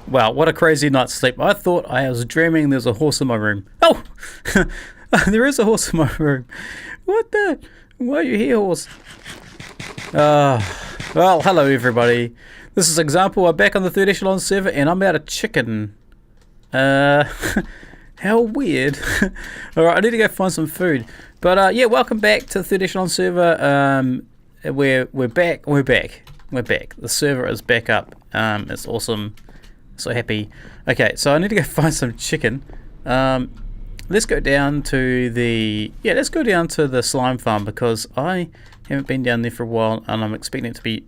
Wow, what a crazy night's sleep. I thought I was dreaming there was a horse in my room. Oh! There is a horse in my room. What the? Why are you here, horse? Well, hello everybody. This is Example. I'm back on the Third Echelon Server and I'm out of chicken. How weird. Alright, I need to go find some food. But yeah, welcome back to the Third Echelon Server. We're back. The server is back up. It's awesome. So happy. Okay, so I need to go find some chicken. Let's go down to the slime farm because I haven't been down there for a while and I'm expecting it to be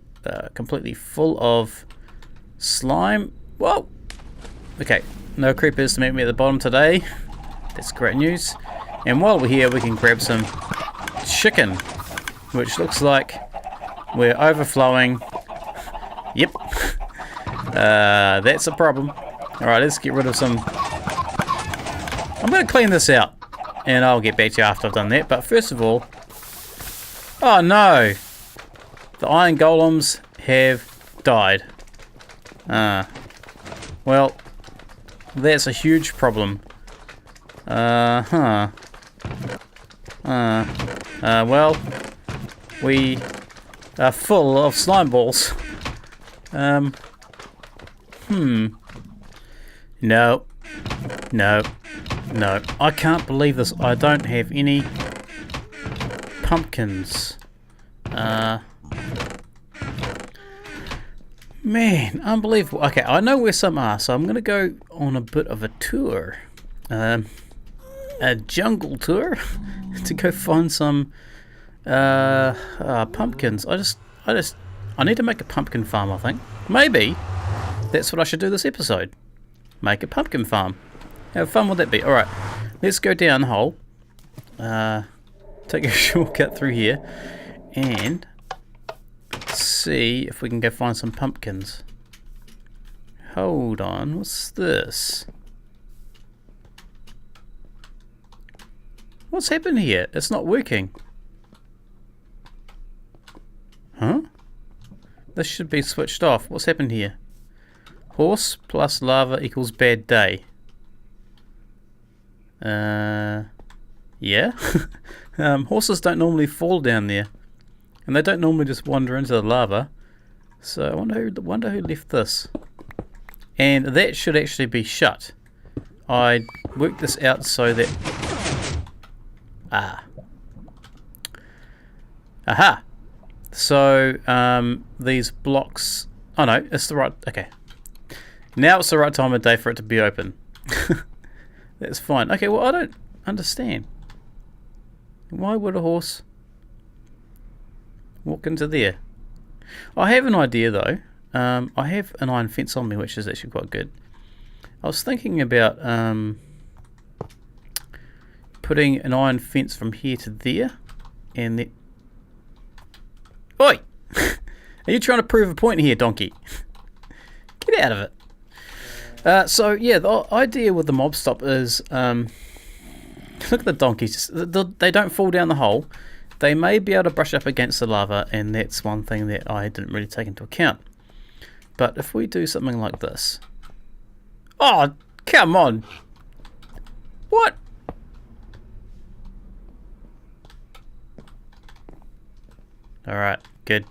completely full of slime. Whoa! Okay, no creepers to meet me at the bottom today. That's great news. And while we're here, we can grab some chicken, which looks like we're overflowing. Yep. That's a problem. Alright, let's get rid of some. I'm going to clean this out and I'll get back to you after I've done that. But first of all, oh no! The iron golems have died. Well, that's a huge problem. Well, we are full of slime balls. No. I can't believe this. I don't have any pumpkins. Man, unbelievable. Okay, I know where some are, so I'm going to go on a bit of a tour. A jungle tour to go find some pumpkins. I need to make a pumpkin farm, I think. Maybe that's what I should do this episode. Make a pumpkin farm. How fun would that be? Alright, let's go down the hole. Take a shortcut through here and see if we can go find some pumpkins. Hold on, what's this? What's happened here? It's not working. Huh? This should be switched off. What's happened here? Horse plus lava equals bad day. Yeah. Horses don't normally fall down there. And they don't normally just wander into the lava. So I wonder who left this. And that should actually be shut. I worked this out so that... Aha! So, these blocks... Oh no, it's the right... Okay. Now it's the right time of day for it to be open. That's fine. Okay, well I don't understand. Why would a horse walk into there? I have an idea though. I have an iron fence on me, which is actually quite good. I was thinking about putting an iron fence from here to there, and then... Oi! Are you trying to prove a point here, donkey? Get out of it. So yeah, the idea with the mob stop is, look at the donkeys. They don't fall down the hole. They may be able to brush up against the lava, and that's one thing that I didn't really take into account. But if we do something like this... Oh, come on! What? Alright, good.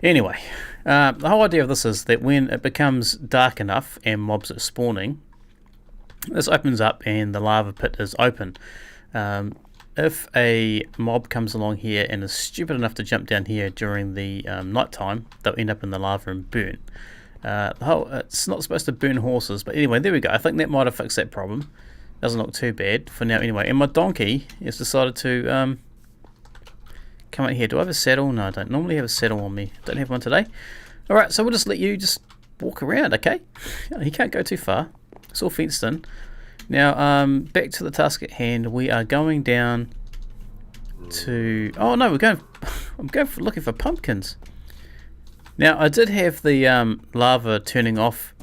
Anyway, the whole idea of this is that when it becomes dark enough and mobs are spawning, this opens up and the lava pit is open. If a mob comes along here and is stupid enough to jump down here during the night time, they'll end up in the lava and burn. It's not supposed to burn horses, but anyway, there we go. I think that might have fixed that problem. Doesn't look too bad for now anyway. And my donkey has decided to come out here. Do I have a saddle? No, I don't normally have a saddle on me. Don't have one today. Alright, so we'll just let you just walk around, okay? He can't go too far. It's all fenced in. Now, back to the task at hand. We are going down to... Oh no, I'm going for looking for pumpkins. Now, I did have the lava turning off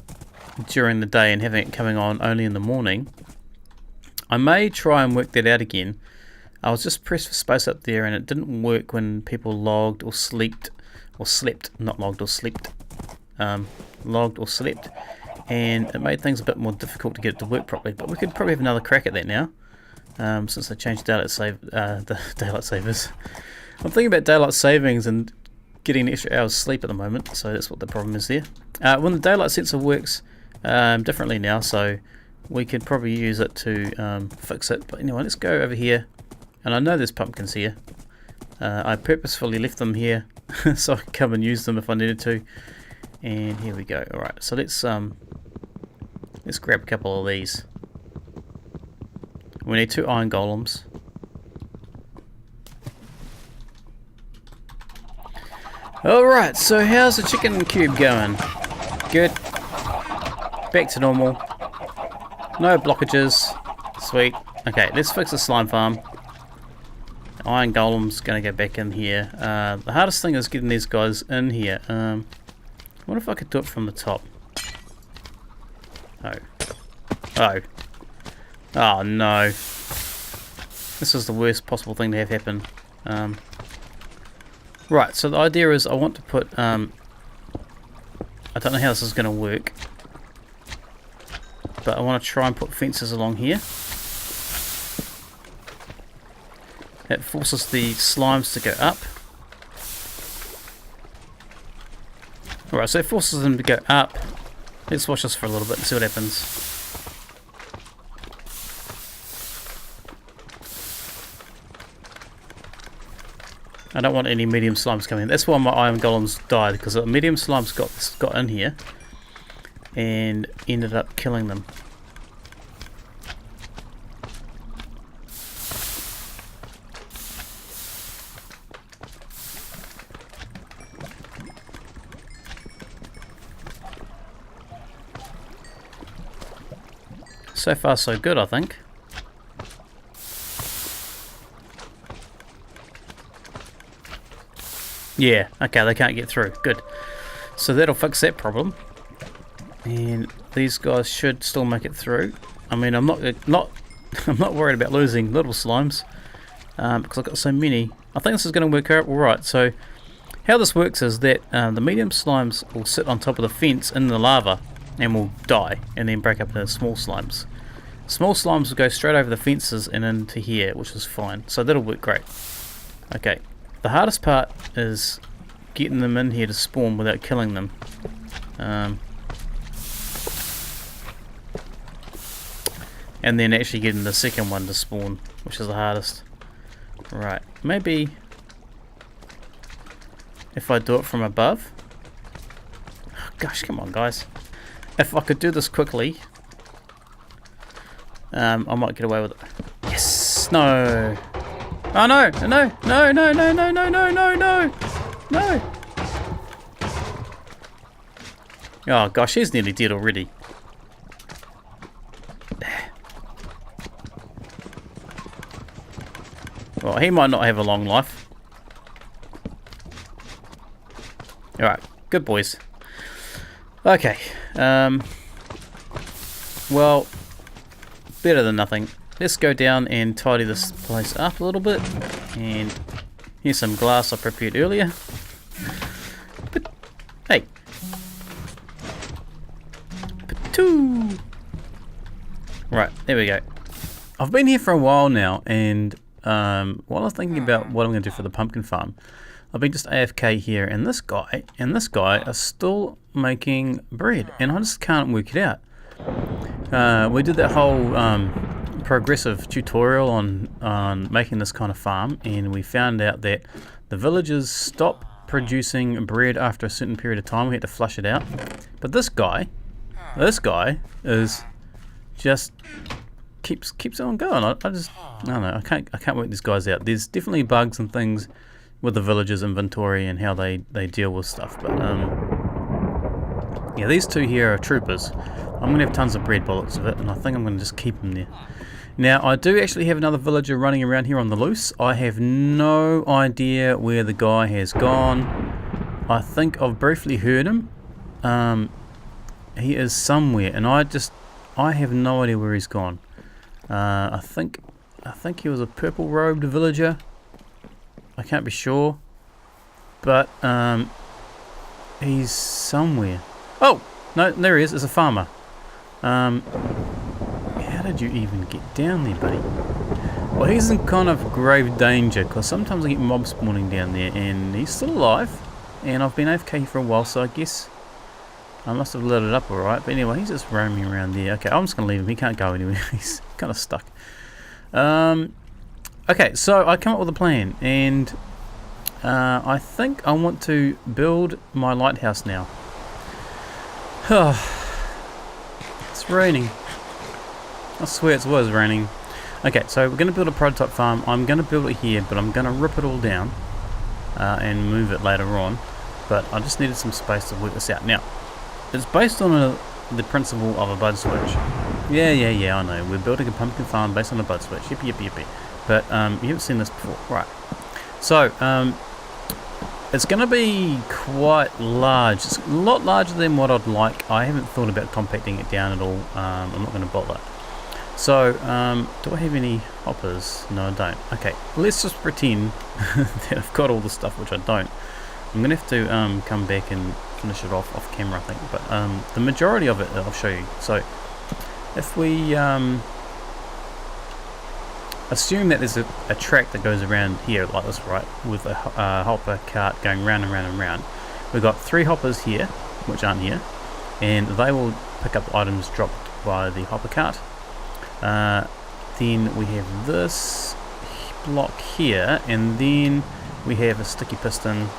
during the day and having it coming on only in the morning. I may try and work that out again. I was just pressed for space up there and it didn't work when people logged or slept, not logged or slept, logged or slept, and it made things a bit more difficult to get it to work properly. But we could probably have another crack at that now, since they changed the daylight savers. I'm thinking about daylight savings and getting an extra hour's sleep at the moment, so that's what the problem is there. When the daylight sensor works differently now, so we could probably use it to fix it. But anyway, let's go over here, and I know there's pumpkins here. I purposefully left them here so I could come and use them if I needed to. And here we go. Alright, so let's grab a couple of these. We need 2 iron golems. Alright, so how's the chicken cube going? Good. Back to normal. No blockages. Sweet. Okay, let's fix the slime farm. Iron golem's going to go back in here. The hardest thing is getting these guys in here. I wonder if I could do it from the top. Oh. Oh. Oh no. This is the worst possible thing to have happen. Right, so the idea is I want to put, I don't know how this is going to work, but I want to try and put fences along here. It forces the slimes to go up. Alright, so it forces them to go up. Let's watch this for a little bit and see what happens. I don't want any medium slimes coming in. That's why my iron golems died, because the medium slimes got in here and ended up killing them. So far so good, I think. Yeah, okay, they can't get through. Good. So that'll fix that problem. And these guys should still make it through. I mean, I'm not I'm not worried about losing little slimes, because I've got so many. I think this is going to work out all right. So how this works is that the medium slimes will sit on top of the fence in the lava and will die and then break up into small slimes. Small slimes will go straight over the fences and into here, which is fine. So that'll work great. Okay. The hardest part is getting them in here to spawn without killing them. And then actually getting the second one to spawn, which is the hardest. Right, maybe if I do it from above. Oh, gosh, come on guys. If I could do this quickly, I might get away with it. Yes! No! Oh no! No! No! No! No! No! No! No! No! No! No! Oh gosh, he's nearly dead already. Well, he might not have a long life. Alright, good boys. Okay. Well, better than nothing. Let's go down and tidy this place up a little bit. And here's some glass I prepared earlier. But, hey. Patoo. Right, there we go. I've been here for a while now, and while I was thinking about what I'm going to do for the pumpkin farm, I've been just AFK here, and this guy are still making bread, and I just can't work it out. We did that whole progressive tutorial on making this kind of farm, and we found out that the villagers stop producing bread after a certain period of time. We had to flush it out. But this guy is just keeps on going. I don't know. I can't work these guys out. There's definitely bugs and things with the villagers' inventory and how they deal with stuff. But yeah, these two here are troopers. I'm gonna have tons of bread bullets of it, and I think I'm gonna just keep them there. Now, I do actually have another villager running around here on the loose. I have no idea where the guy has gone. I think I've briefly heard him. He is somewhere, and I have no idea where he's gone. I think I think he was a purple-robed villager. I can't be sure, but he's somewhere. Oh, no, there he is. It's a farmer. How did you even get down there, buddy? Well, he's in kind of grave danger, because sometimes I get mobs spawning down there, and he's still alive, and I've been AFK for a while, so I guess I must have lit it up alright. But anyway, he's just roaming around there. Okay, I'm just going to leave him. He can't go anywhere. He's kind of stuck. Okay, so I come up with a plan, and I think I want to build my lighthouse now. It's raining. I swear it was raining. Okay, so we're going to build a prototype farm. I'm going to build it here, but I'm going to rip it all down and move it later on. But I just needed some space to work this out. Now, it's based on the principle of a bud switch. Yeah, I know. We're building a pumpkin farm based on a bud switch. Yippee. But you haven't seen this before. Right. So, it's going to be quite large. It's a lot larger than what I'd like. I haven't thought about compacting it down at all. I'm not going to bother. So, do I have any hoppers? No, I don't. Okay, let's just pretend that I've got all the stuff, which I don't. I'm going to have to come back and finish it off camera, I think. But the majority of it I'll show you. So, if we assume that there's a track that goes around here like this, right, with a hopper cart going round and round and round. We've got 3 hoppers here, which aren't here, and they will pick up items dropped by the hopper cart. Then we have this block here, and then we have a sticky piston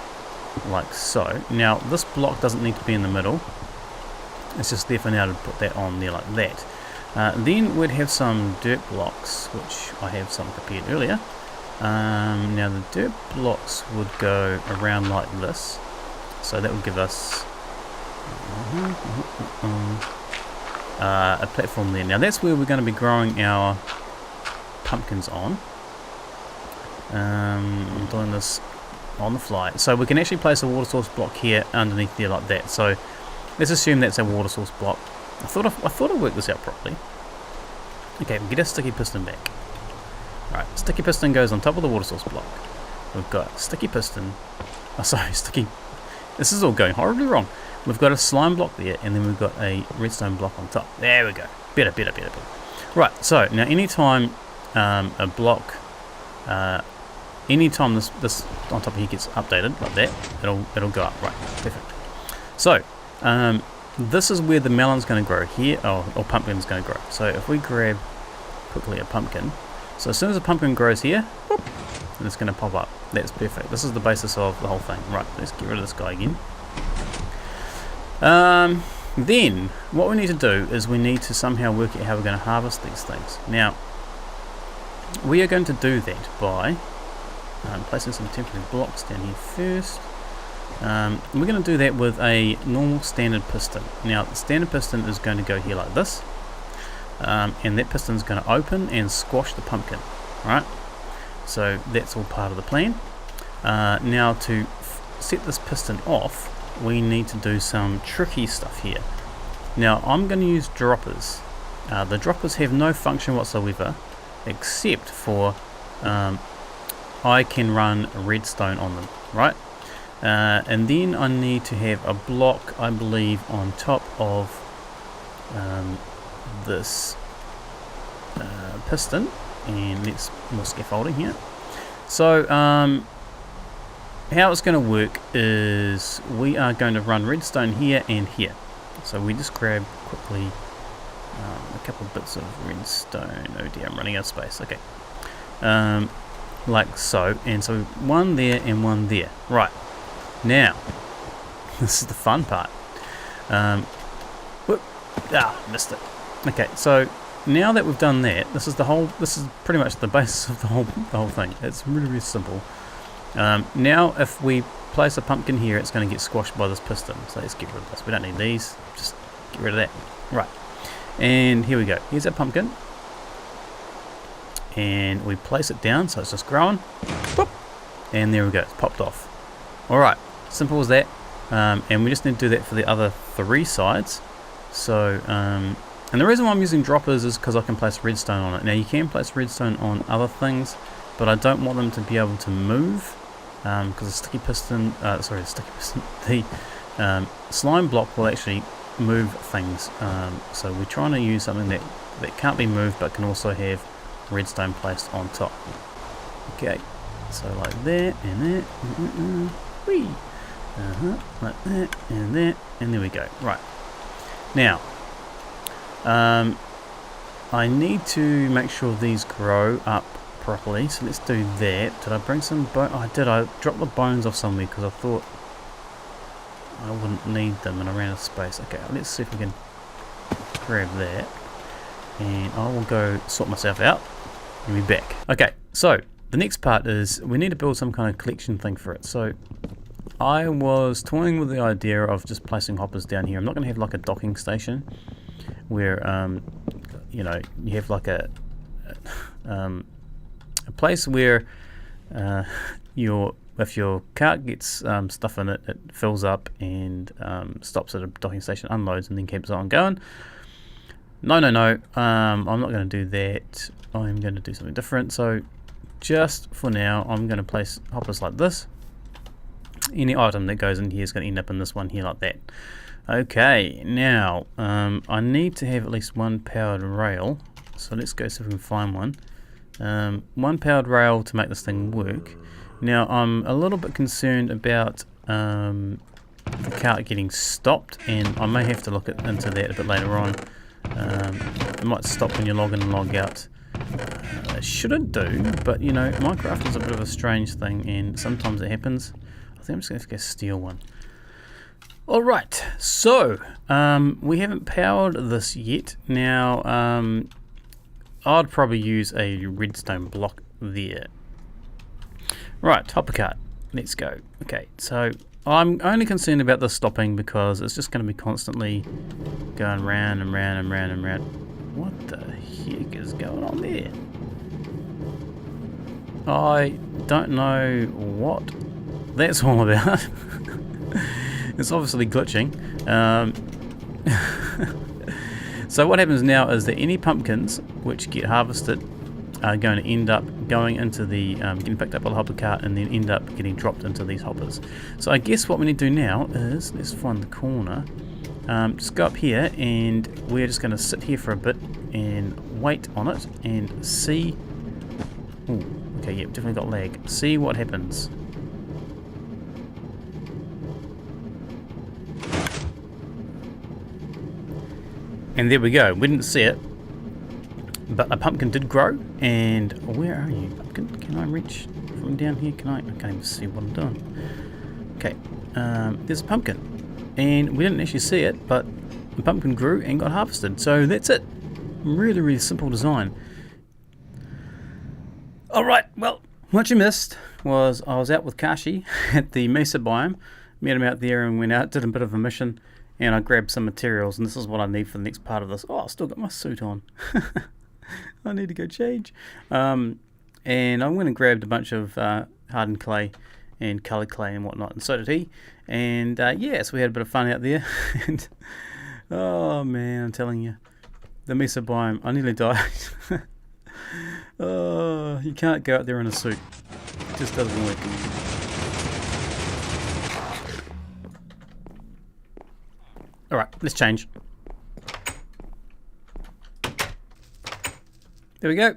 like so. Now this block doesn't need to be in the middle, it's just there for now to put that on there like that. Then we'd have some dirt blocks, which I have some prepared earlier. Now the dirt blocks would go around like this, so that would give us a platform there. Now that's where we're going to be growing our pumpkins on. I'm doing this on the fly, so we can actually place a water source block here underneath there like that. So let's assume that's a water source block. I thought I worked this out properly. Okay, we'll get our sticky piston back. Right, sticky piston goes on top of the water source block. We've got sticky piston. Oh, sorry, sticky. This is all going horribly wrong. We've got a slime block there, and then we've got a redstone block on top. There we go. Better. Right, so now anytime a block, anytime this on top of here gets updated like that, it'll go up. Right, perfect. So this is where the melon's going to grow here, or pumpkin's going to grow. So if we grab quickly a pumpkin, so as soon as a pumpkin grows here, whoop, and it's going to pop up. That's perfect. This is the basis of the whole thing. Right, let's get rid of this guy again. Then what we need to do is we need to somehow work out how we're going to harvest these things. Now we are going to do that by placing some temporary blocks down here first. We're going to do that with a normal standard piston. Now the standard piston is going to go here like this, and that piston is going to open and squash the pumpkin. Right, so that's all part of the plan. Now to set this piston off, we need to do some tricky stuff here. Now I'm going to use droppers. The droppers have no function whatsoever, except for I can run redstone on them, right? And then I need to have a block, I believe, on top of this piston, and let's more scaffolding here. So how it's going to work is we are going to run redstone here and here. So we just grab quickly a couple of bits of redstone. Oh dear, I'm running out of space. Okay, like so, and so one there and one there. Right, now this is the fun part. Missed it. Okay, so now that we've done that, this is pretty much the basis of the whole thing. It's really simple. Now if we place a pumpkin here, it's going to get squashed by this piston, so let's get rid of this. We don't need these, just get rid of that. Right, and here we go. Here's our pumpkin, and we place it down so it's just growing. Boop, and there we go, it's popped off. Alright, simple as that. And we just need to do that for the other 3 sides. So And the reason why I'm using droppers is because I can place redstone on it. Now you can place redstone on other things, but I don't want them to be able to move, because the sticky piston, the slime block will actually move things. So we're trying to use something that can't be moved but can also have redstone placed on top. Okay, so like that and that, whee, like that and that, and there we go. Right, now I need to make sure these grow up properly, so let's do that. Did I bring some bone? Oh, I did. I dropped the bones off somewhere because I thought I wouldn't need them and I ran out of space. Okay, let's see if we can grab that, and I will go sort myself out and be back. Okay, so the next part is we need to build some kind of collection thing for it. So I was toying with the idea of just placing hoppers down here. I'm not going to have like a docking station where you know, you have like a place where if your cart gets stuff in it, it fills up and stops at a docking station, unloads, and then keeps on going. No, I'm not going to do that. I'm going to do something different. So just for now, I'm going to place hoppers like this. Any item that goes in here is going to end up in this one here like that. Okay, now I need to have at least one powered rail. So let's go see if we can find one. One powered rail to make this thing work. Now I'm a little bit concerned about the cart getting stopped, and I may have to look into that a bit later on. It might stop when you log in and log out. It shouldn't do, but you know, Minecraft is a bit of a strange thing, and sometimes it happens. I think I'm just going to have to go steal one. Alright, so we haven't powered this yet. Now I'd probably use a redstone block there. Right, hopper cart, let's go. Okay, so I'm only concerned about this stopping because it's just going to be constantly going round and round and round and round. What the heck is going on there? I don't know what that's all about. It's obviously glitching. So what happens now is that any pumpkins which get harvested are going to end up going into the getting picked up by the hopper cart and then end up getting dropped into these hoppers. So I guess what we need to do now is, let's find the corner, just go up here, and we're just going to sit here for a bit and wait on it and see. Ooh, okay, yeah, definitely got lag. See what happens. And there we go. We didn't see it, but a pumpkin did grow. And where are you, pumpkin? Can I reach from down here? Can I can't even see what I'm doing. Okay, there's a pumpkin, and we didn't actually see it, but the pumpkin grew and got harvested. So that's it. Really, really simple design. All right. Well, what you missed was I was out with Kashi at the Mesa biome. Met him out there and went out, did a bit of a mission. And I grabbed some materials, and this is what I need for the next part of this. Oh, I've still got my suit on. I need to go change. And I went and grabbed a bunch of hardened clay and coloured clay and whatnot, and so did he. And yeah, so we had a bit of fun out there. And oh man, I'm telling you, the Mesa biome, I nearly died. Oh, you can't go out there in a suit. It just doesn't work. Alright, let's change. There we go.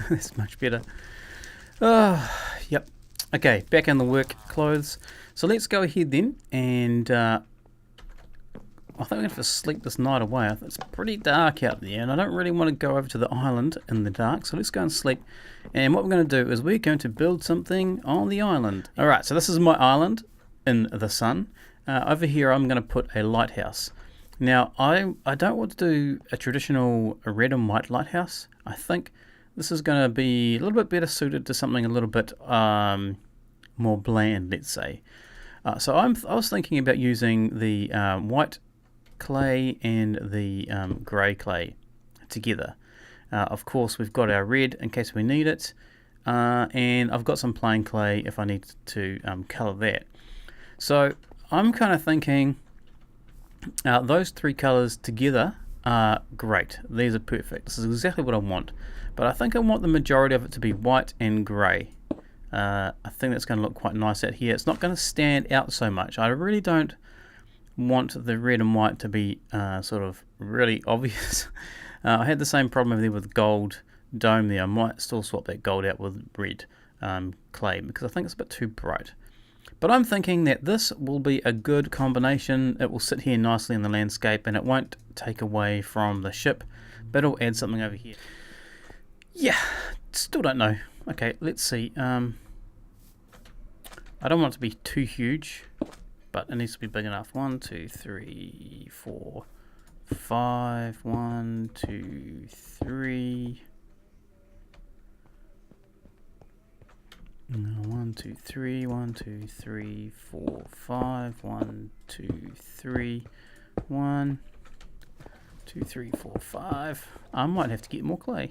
That's much better. Yep. Okay, back in the work clothes. So let's go ahead then, and I think we're going to have to sleep this night away. It's pretty dark out there, and I don't really want to go over to the island in the dark, so let's go and sleep. And what we're going to do is we're going to build something on the island. Alright, so this is my island in the sun. Over here I'm going to put a lighthouse. Now, I don't want to do a traditional red and white lighthouse. I think this is going to be a little bit better suited to something a little bit more bland, let's say. So I was thinking about using the white clay and the grey clay together. Of course, we've got our red in case we need it, and I've got some plain clay if I need to colour that. So I'm kind of thinking those three colours together are great. These are perfect. This is exactly what I want. But I think I want the majority of it to be white and grey. I think that's going to look quite nice out here. It's not going to stand out so much. I really don't want the red and white to be sort of really obvious. I had the same problem over there with gold dome there. I might still swap that gold out with red clay because I think it's a bit too bright. But I'm thinking that this will be a good combination. It will sit here nicely in the landscape and it won't take away from the ship, but it'll add something over here. Yeah, still don't know. Okay, let's see. I don't want it to be too huge, but it needs to be big enough. 1, 2, 3, 4, 5. 1, 2, 3. 1, 2, 3. 1, 2, 3, 4, 5. 1, 2, 3. 1, 2, 3, 4, 5. I might have to get more clay.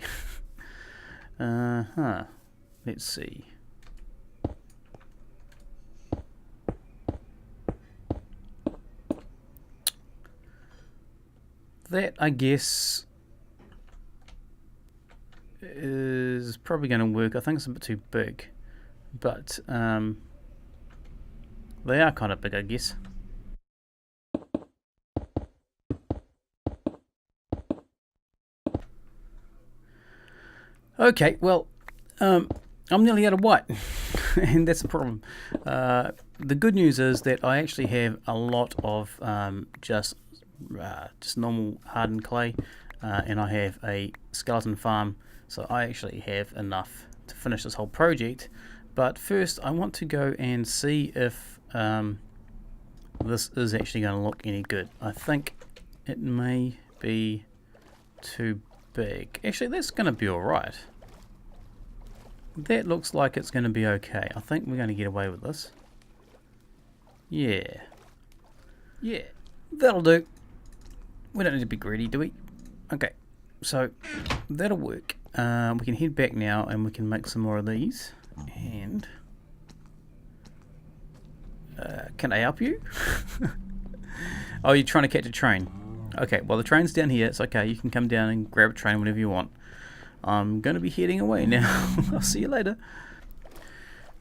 Let's see. That, I guess, is probably going to work. I think it's a bit too big, but they are kind of big, I guess. Okay, well, I'm nearly out of white, and that's the problem. The good news is that I actually have a lot of just normal hardened clay, and I have a skeleton farm, so I actually have enough to finish this whole project. But first I want to go and see if this is actually going to look any good. I think it may be too big. Actually, that's going to be alright. That looks like it's going to be okay. I think we're going to get away with this. Yeah, that'll do. We don't need to be greedy, do we? Okay, so that'll work. We can head back now and we can make some more of these. And can I help you? Oh, you're trying to catch a train. Okay, well the train's down here. It's okay, you can come down and grab a train whenever you want. I'm going to be heading away now. I'll see you later.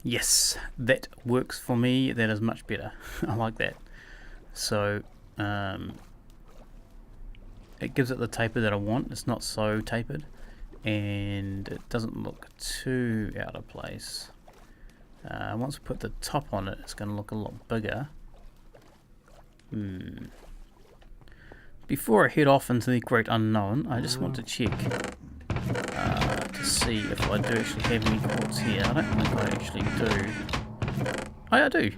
Yes, that works for me. That is much better. I like that. So it gives it the taper that I want. It's not so tapered, and it doesn't look too out of place. Once we put the top on it, it's going to look a lot bigger. Before I head off into the great unknown, I just want to check to see if I do actually have any quartz here. I don't think I actually do. Oh, yeah, I do.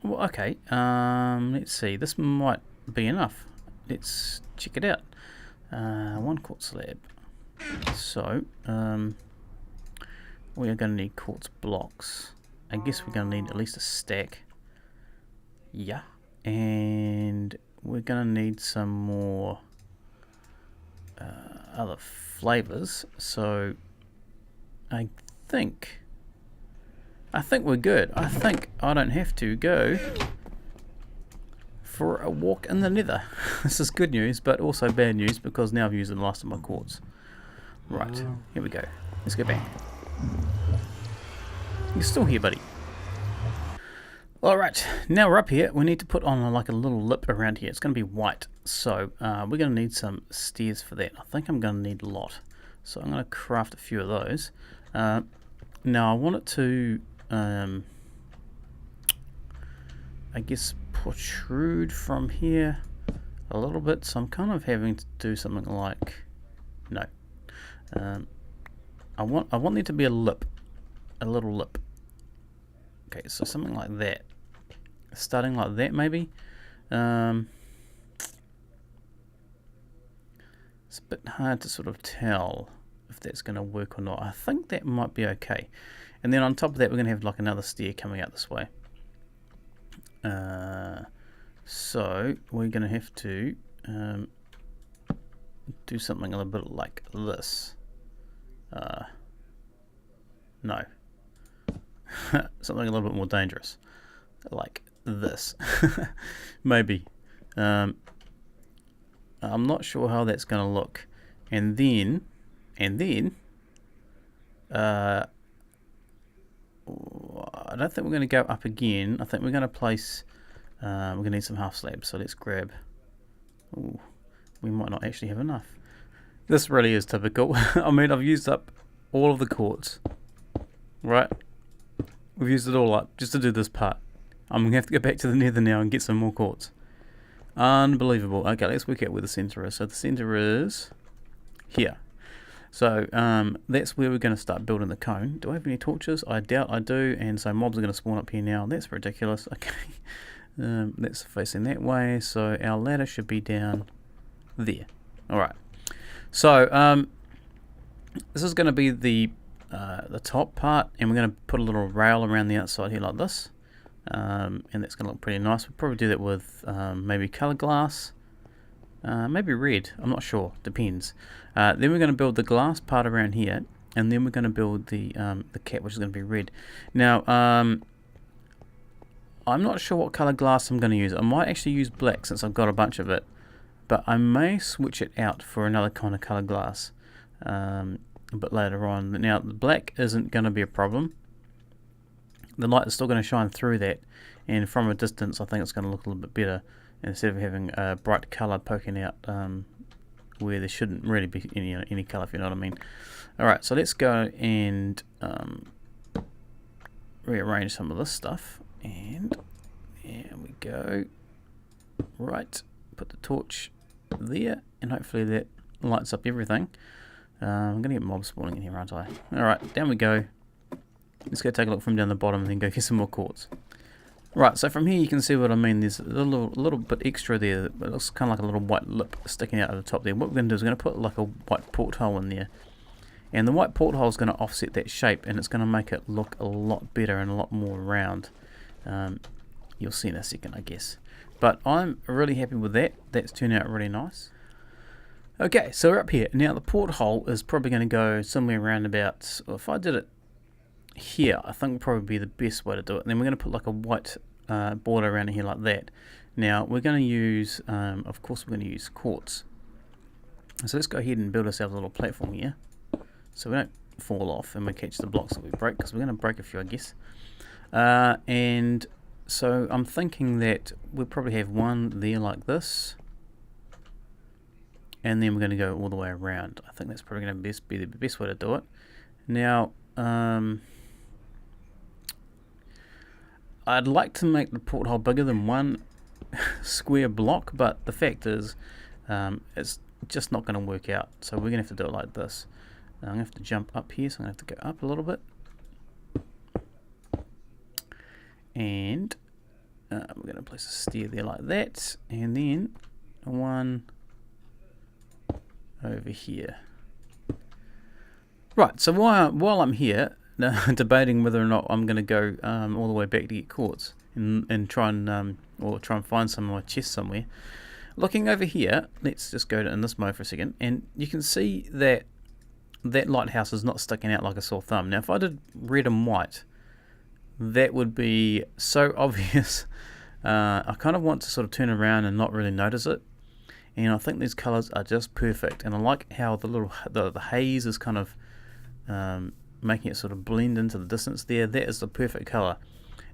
Well, okay, let's see. This might be enough. Let's check it out. 1 quartz slab. So, we are going to need quartz blocks. I guess we're going to need at least a stack. Yeah. And we're going to need some more other flavors. So, I think we're good. I think I don't have to go for a walk in the nether. This is good news, but also bad news because now I've used the last of my quartz. Right, here we go. Let's go back. You're still here, buddy. Alright, now we're up here. We need to put on like a little lip around here. It's going to be white. So we're going to need some stairs for that. I think I'm going to need a lot. So I'm going to craft a few of those. Now I want it to, I guess, protrude from here a little bit. So I'm kind of having to do something like, no. I want there to be a lip. A little lip. Okay, so something like that. Starting like that, maybe. It's a bit hard to sort of tell if that's going to work or not. I think that might be okay. And then on top of that, we're going to have like another stair coming out this way. So we're going to have to do something a little bit like this. No. Something a little bit more dangerous. Like this. Maybe. I'm not sure how that's going to look. And then, I don't think we're going to go up again. I think we're going to place, we're going to need some half slabs. So let's grab, ooh, we might not actually have enough. This really is typical. I mean, I've used up all of the quartz, right? We've used it all up just to do this part. I'm going to have to go back to the nether now and get some more quartz. Unbelievable. Okay, let's work out where the center is. So the center is here. So that's where we're going to start building the cone. Do I have any torches? I doubt I do. And so mobs are going to spawn up here now. That's ridiculous. Okay. That's facing that way. So our ladder should be down there. Alright. So this is going to be the top part. And we're going to put a little rail around the outside here like this. And that's going to look pretty nice. We'll probably do that with maybe colour glass. Maybe red, I'm not sure, depends. Then we're going to build the glass part around here, and then we're going to build the cap, which is going to be red. Now, I'm not sure what colour glass I'm going to use. I might actually use black since I've got a bunch of it, but I may switch it out for another kind of colour glass a bit later on. Now, the black isn't going to be a problem. The light is still going to shine through that, and from a distance I think it's going to look a little bit better instead of having a bright colour poking out where there shouldn't really be any colour, if you know what I mean. Alright, so let's go and rearrange some of this stuff, and there we go. Right, put the torch there, and hopefully that lights up everything. I'm going to get mobs spawning in here, aren't I? Alright, down we go. Let's go take a look from down the bottom and then go get some more quartz. Right, so from here you can see what I mean. There's a little bit extra there. It looks kind of like a little white lip sticking out of the top there. What we're going to do is we're going to put like a white porthole in there. And the white porthole is going to offset that shape, and it's going to make it look a lot better and a lot more round. You'll see in a second, I guess. But I'm really happy with that. That's turned out really nice. Okay, so we're up here. Now the porthole is probably going to go somewhere around about, well, if I did it here, I think would probably be the best way to do it. And then we're going to put like a white border around here like that. Now we're going to use, of course, we're going to use quartz. So let's go ahead and build ourselves a little platform here, so we don't fall off and we catch the blocks that we break, because we're going to break a few, I guess. And so I'm thinking that we'll probably have one there like this, and then we're going to go all the way around. I think that's probably going to be the best way to do it. Now, I'd like to make the porthole bigger than one square block, but the fact is it's just not going to work out. So we're going to have to do it like this. I'm going to have to jump up here, so I'm going to have to go up a little bit. And we're going to place a stair there like that, and then one over here. Right, so while I'm here debating whether or not I'm going to go all the way back to get quartz and try and find some of my chest somewhere. Looking over here, let's just go in this mode for a second, and you can see that that lighthouse is not sticking out like a sore thumb. Now if I did red and white, that would be so obvious. I kind of want to sort of turn around and not really notice it, and I think these colours are just perfect, and I like how the haze is kind of making it sort of blend into the distance there. That is the perfect colour.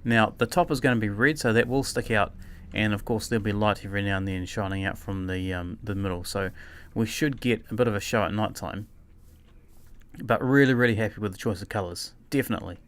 Now the top is going to be red, so that will stick out, and of course there'll be light every now and then shining out from the middle, so we should get a bit of a show at night time. But really happy with the choice of colours, definitely.